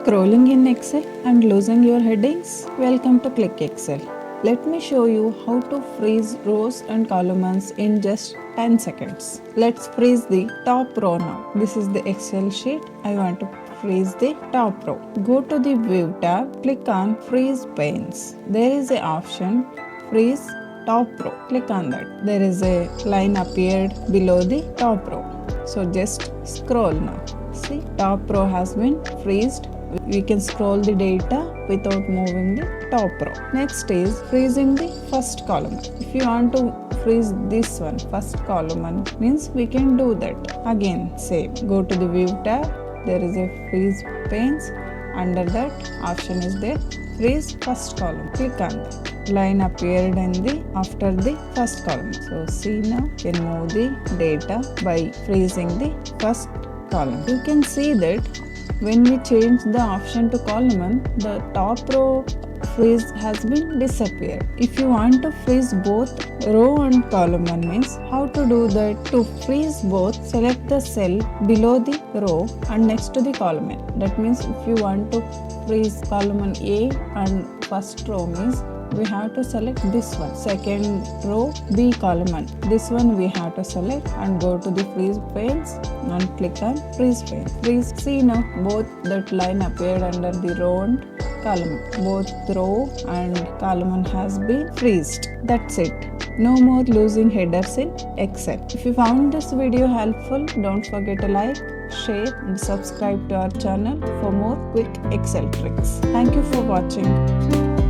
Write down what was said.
Scrolling in Excel and losing your headings? Welcome to Click Excel. Let me show you how to freeze rows and columns in just 10 seconds. Let's freeze the top row now. This is the Excel sheet. I want to freeze the top row. Go to the View tab, click on Freeze Panes. There is an option Freeze Top Row. Click on that. There is a line appeared below the top row. So just scroll now. See, top row has been freezed. We can scroll the data without moving the top row. Next is freezing the first column. If you want to freeze this one, first column, means we can do that. Again, same. Go to the View tab. There is a freeze panes. Under that option is there. Freeze first column. Click on that. Line appeared in the after the first column. So see now, you can move the data by freezing the first column. You can see that when we change the option to column, the top row freeze has been disappeared. If you want to freeze both row and column means how to do that? To freeze both, select the cell below the row and next to the column. That means if you want to freeze column A and first row means we have to select this one. Second row B column. This one we have to select and go to the freeze panes and click on freeze pane. Freeze. See now both that line appeared under the row and column. Both row and column has been freezed. That's it. No more losing headers in Excel. If you found this video helpful, don't forget to like, share and subscribe to our channel for more quick Excel tricks. Thank you for watching.